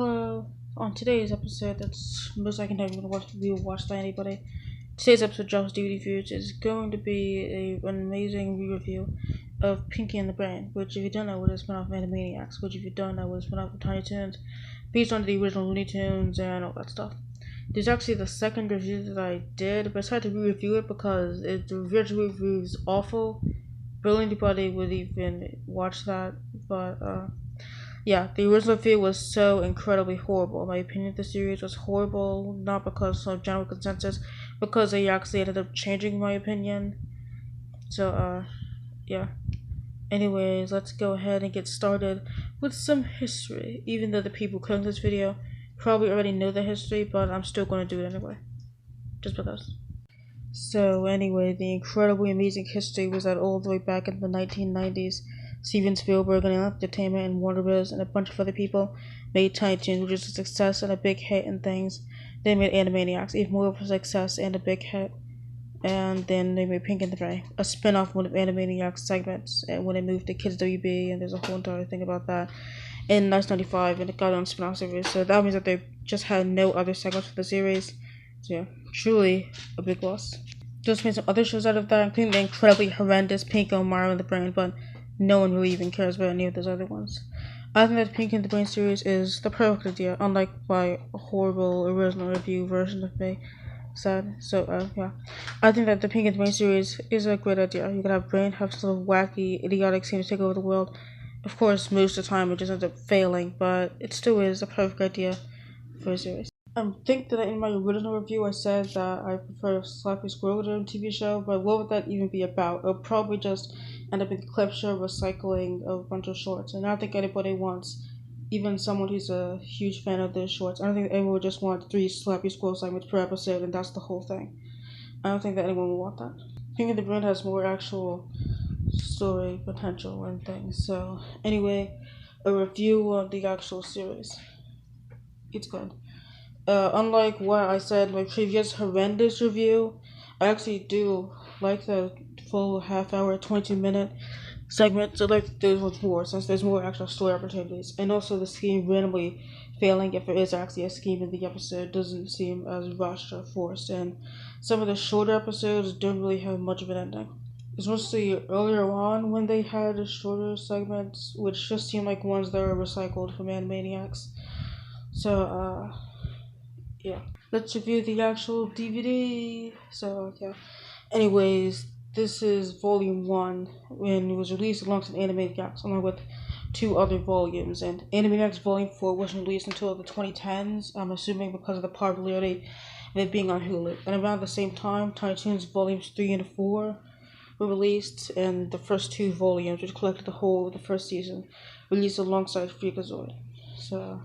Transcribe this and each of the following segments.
On today's episode, that's most likely never going to be watched by anybody. Today's episode drops DVD views is going to be an amazing re-review of Pinky and the Brain, which if you don't know was a spin-off of Animaniacs, which if you don't know was a spin-off of Tiny Toons, based on the original Looney Tunes and all that stuff. This is actually the second review that I did, but I decided to re-review it because the original review is awful. Barely anybody would even watch that, but yeah, the original review was so incredibly horrible. My opinion of the series was horrible, not because of general consensus, because they actually ended up changing my opinion. So, yeah. Anyways, let's go ahead and get started with some history. Even though the people clicking this video probably already know the history, but I'm still going to do it anyway. Just because. So, anyway, the incredibly amazing history was that all the way back in the 1990s, Steven Spielberg and Electric Entertainment and Warner Bros. And a bunch of other people made Tiny Toons, which was a success and a big hit and things. They made Animaniacs, even more of a success and a big hit. And then they made Pink and the Brain, a spin-off of one of Animaniacs segments, and when they moved to Kids WB, and there's a whole entire thing about that, in 1995, and it got on spin-off series. So that means that they just had no other segments for the series. So yeah, truly a big loss. Just made some other shows out of that, including the incredibly horrendous Pink and Mario and the Brain, but no one really even cares about any of those other ones. I think that Pink and the Brain series is the perfect idea, unlike my horrible original review version of me said. So, yeah. I think that the Pink and the Brain series is a great idea. You could have Brain have sort of wacky, idiotic scenes take over the world. Of course, most of the time it just ends up failing, but it still is a perfect idea for a series. I think that in my original review I said that I prefer Slappy Squirrel to a TV show, but what would that even be about? It would probably just end up in a clip show recycling a bunch of shorts, and I don't think anybody wants, even someone who's a huge fan of those shorts, I don't think anyone would just want 3 Slappy Squirrel segments per episode, and that's the whole thing. I don't think that anyone would want that. Pink and the Brain has more actual story potential and things, so anyway, a review of the actual series. It's good. Unlike what I said in my previous horrendous review, I actually do like the full half-hour, 22-minute segments. I like those ones more since there's more actual story opportunities, and also the scheme randomly failing if there is actually a scheme in the episode doesn't seem as rushed or forced. And some of the shorter episodes don't really have much of an ending. It's mostly earlier on when they had shorter segments, which just seem like ones that were recycled from Animaniacs. So, yeah. Let's review the actual DVD. So, yeah. Anyways, this is volume 1 when it was released alongside Animaniacs, along with 2 other volumes. And Animaniacs volume 4 wasn't released until the 2010s, I'm assuming because of the popularity of it being on Hulu. And around the same time, Tiny Toons volumes 3 and 4 were released, and the first 2 volumes, which collected the whole of the first season, released alongside Freakazoid. So,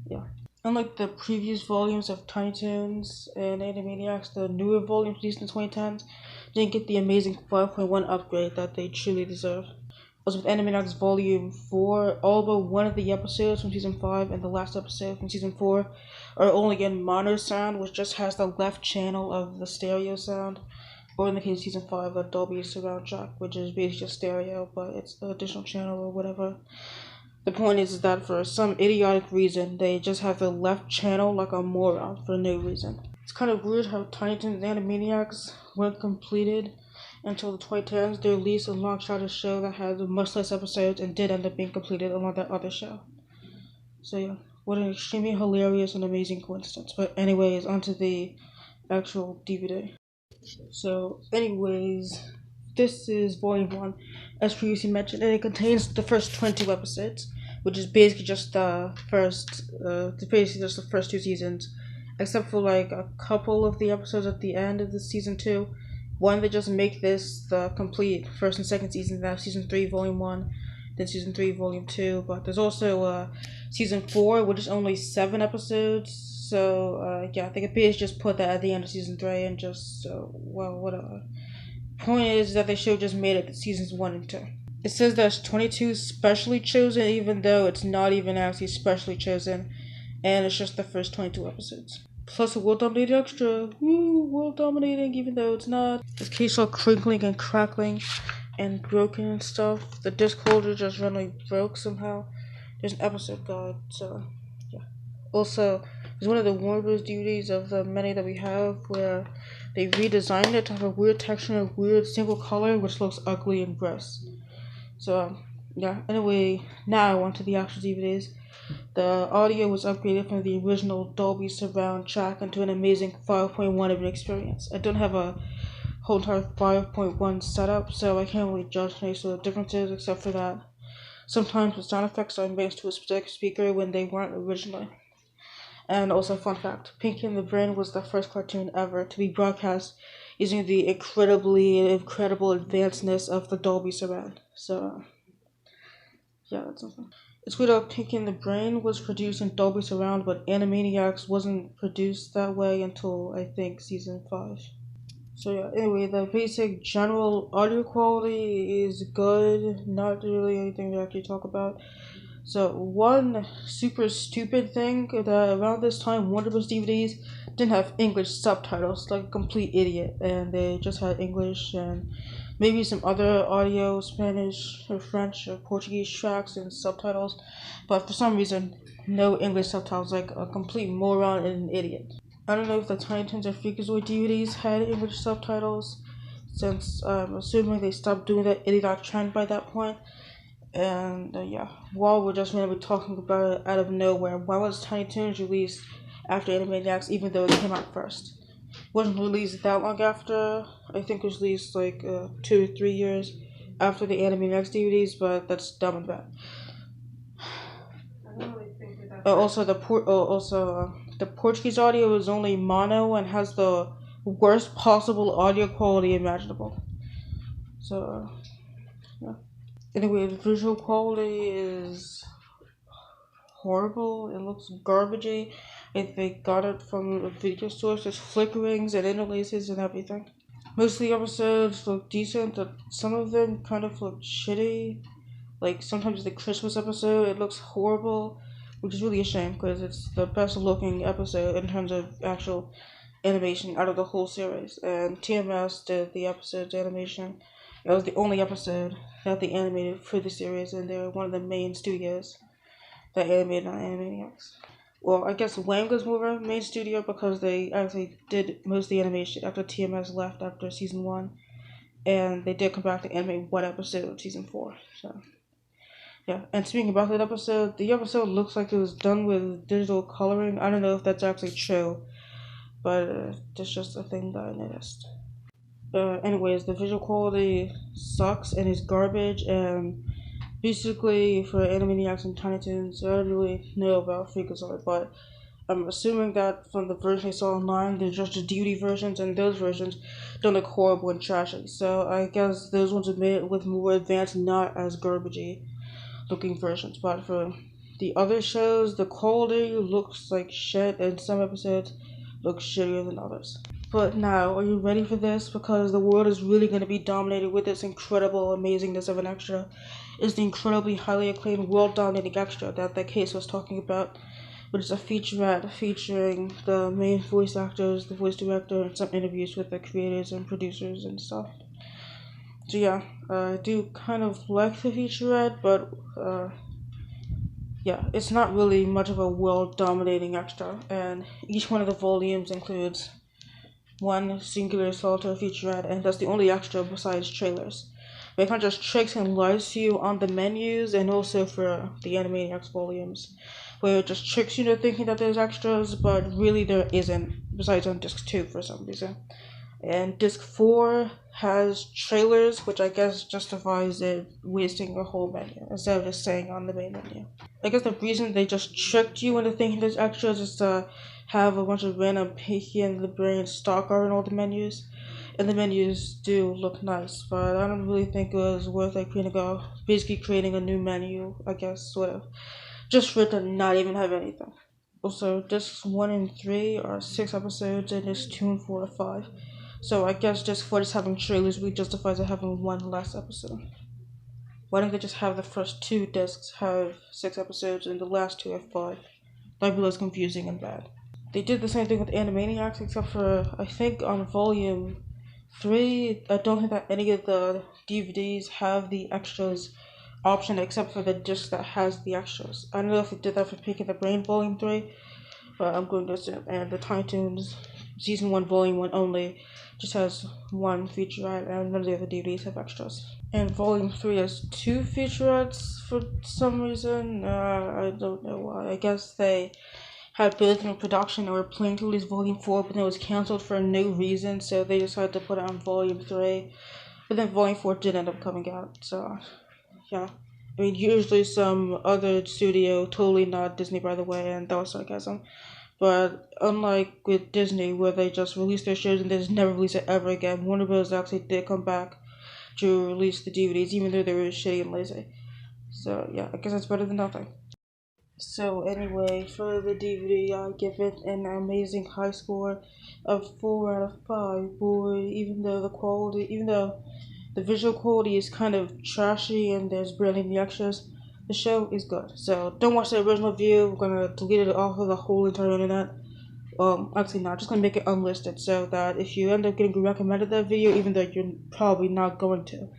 yeah. Unlike the previous volumes of Tiny Toons and Animaniacs, the newer volumes released in the 2010s didn't get the amazing 5.1 upgrade that they truly deserve. As with Animaniacs Volume 4, all but one of the episodes from Season 5 and the last episode from Season 4 are only in mono sound, which just has the left channel of the stereo sound, or in the case of Season 5, a Dolby Surround track, which is basically just stereo, but it's an additional channel or whatever. The point is that for some idiotic reason, they just have the left channel like a moron for no reason. It's kind of weird how Tiny Toons and Animaniacs weren't completed until the 2010s. They released a long-shot show that had much less episodes and did end up being completed along that other show. So yeah, what an extremely hilarious and amazing coincidence. But anyways, onto the actual DVD. So anyways, this is volume 1, as previously mentioned, and it contains the first 20 episodes, which is basically just the first 2 seasons, except for like a couple of the episodes at the end of the season 2. One, they just make this the complete first and second season, then season 3, volume 1, then season 3, volume 2, but there's also season 4, which is only 7 episodes. So, yeah, they could basically just put that at the end of season 3 and just, well, whatever. Point is that they should have just made it seasons 1 and 2. It says there's 22 specially chosen, even though it's not even actually specially chosen, and it's just the first 22 episodes. Plus a world dominating extra. Woo, world dominating, even though it's not. This case all crinkling and crackling and broken and stuff. The disc holder just randomly broke somehow. There's an episode guide, so yeah. Also, it's one of the warmest DVDs of the many that we have where they redesigned it to have a weird texture and a weird single color which looks ugly and gross. So, yeah, anyway, now onto the actual DVDs. The audio was upgraded from the original Dolby Surround track into an amazing 5.1 of an experience. I don't have a whole entire 5.1 setup, so I can't really judge any sort of differences except for that sometimes the sound effects are mixed to a specific speaker when they weren't originally. And also, fun fact, Pinky and the Brain was the first cartoon ever to be broadcast using the incredible advancedness of the Dolby Surround. So, yeah, that's something. It's weird how Pinky and the Brain was produced in Dolby Surround, but Animaniacs wasn't produced that way until, I think, season 5. So yeah, anyway, the basic general audio quality is good, not really anything to actually talk about. So one super stupid thing that around this time Warner Bros. DVDs didn't have English subtitles, like a complete idiot, and they just had English and maybe some other audio, Spanish or French or Portuguese tracks and subtitles, but for some reason no English subtitles, like a complete moron and an idiot. I don't know if the Tiny Toons or Freakazoid DVDs had English subtitles, since I'm assuming they stopped doing that idiot trend by that point. And yeah, while we're just going to be talking about it out of nowhere, why was Tiny Toons released after Animaniacs, even though it came out first? It wasn't released that long after. I think it was released like 2 or 3 years after the Animaniacs DVDs, but that's dumb and bad. The Portuguese audio is only mono and has the worst possible audio quality imaginable. So, yeah. Anyway, the visual quality is horrible. It looks garbagey. If they got it from a video source, there's flickerings and interlaces and everything. Most of the episodes look decent, but some of them kind of look shitty. Like sometimes the Christmas episode, it looks horrible, which is really a shame because it's the best looking episode in terms of actual animation out of the whole series. And TMS did the episode's animation. It was the only episode that they animated for the series, and they're one of the main studios that animated on Animaniacs. Well, I guess Wang was more of a main studio because they actually did most of the animation after TMS left after season 1, and they did come back to animate one episode of season 4. So, yeah. And speaking about that episode, the episode looks like it was done with digital coloring. I don't know if that's actually true, but that's just a thing that I noticed. Anyways, the visual quality sucks and is garbage, and basically for Animaniacs and Tiny Toons, I don't really know about Freakazoid, but I'm assuming that from the version I saw online, they're just the DVD versions, and those versions don't look horrible and trashy. So I guess those ones are made with more advanced, not as garbagey looking versions. But for the other shows, the quality looks like shit, and some episodes look shittier than others. But now, are you ready for this? Because the world is really going to be dominated with this incredible amazingness of an extra. Is the incredibly highly acclaimed world-dominating extra that the case was talking about, which is a featurette featuring the main voice actors, the voice director, and some interviews with the creators and producers and stuff. So yeah, I do kind of like the featurette, but yeah, it's not really much of a world-dominating extra, and each one of the volumes includes one singular solitary featurette, and that's the only extra besides trailers. It kind of just tricks and lies to you on the menus, and also for the Animaniacs volumes, where it just tricks you into thinking that there's extras, but really there isn't, besides on disc 2 for some reason. And disc 4 has trailers, which I guess justifies it wasting a whole menu, instead of just saying on the main menu. I guess the reason they just tricked you into thinking there's extras is to have a bunch of random Pinky and the Brain stock art in all the menus. And the menus do look nice, but I don't really think it was worth like basically creating a new menu, I guess, sort of. Just for it to not even have anything. Also, discs 1 and 3 are 6 episodes, and discs 2 and 4 are 5. So I guess disc 4 just having trailers really justifies it having one less episode. Why don't they just have the first 2 discs have 6 episodes and the last 2 have 5? That'd be less confusing and bad. They did the same thing with Animaniacs, except for, I think on volume 3, I don't think that any of the DVDs have the extras option except for the disc that has the extras. I don't know if they did that for Pinky and the Brain volume 3, but I'm going to assume. And the Tiny Toons Season 1, Volume 1 only just has one featurette, and none of the other DVDs have extras. And Volume 3 has two featurettes for some reason. I don't know why. I guess they had both in production and were planning to release Volume 4, but then it was cancelled for no reason, so they decided to put it on Volume 3. But then Volume 4 did end up coming out, so yeah. I mean, usually some other studio, totally not Disney by the way, and that was sarcasm. But unlike with Disney, where they just release their shows and they just never release it ever again, Warner Bros. Actually did come back to release the DVDs, even though they were shitty and lazy. So yeah, I guess it's better than nothing. So anyway, for the DVD, I give it an amazing high score of 4 out of 5. Boy, even though the visual quality is kind of trashy and there's barely any extras, the show is good. So don't watch the original view. We're gonna delete it off of the whole entire internet. Actually not. Just gonna make it unlisted so that if you end up getting recommended that video, even though you're probably not going to,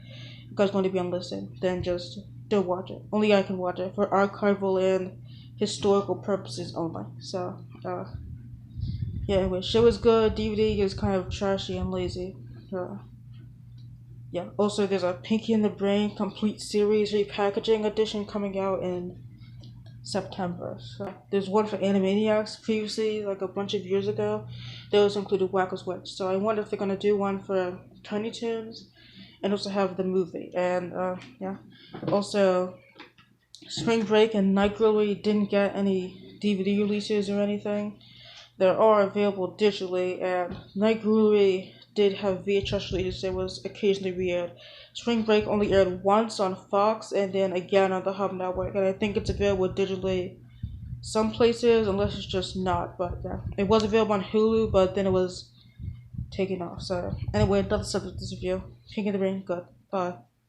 because it's going to be unlisted, then just don't watch it. Only I can watch it for archival and historical purposes only. So, yeah. Anyway, show is good. DVD is kind of trashy and lazy. Uh, yeah. Also, there's a Pinky and the Brain complete series repackaging edition coming out in September. So there's one for Animaniacs previously, like a bunch of years ago. Those included Wacko's Witch. So I wonder if they're gonna do one for Tiny Toons, and also have the movie. And yeah, also Spring Break and Night Glory didn't get any DVD releases or anything. They are available digitally, and Night Glory did have VHS releases. It was occasionally re-aired. Spring Break only aired once on Fox and then again on the Hub Network, and I think it's available digitally some places, unless it's just not. But yeah, it was available on Hulu, but then it was taken off. So anyway, another subject this review. King of the Ring, good. Bye.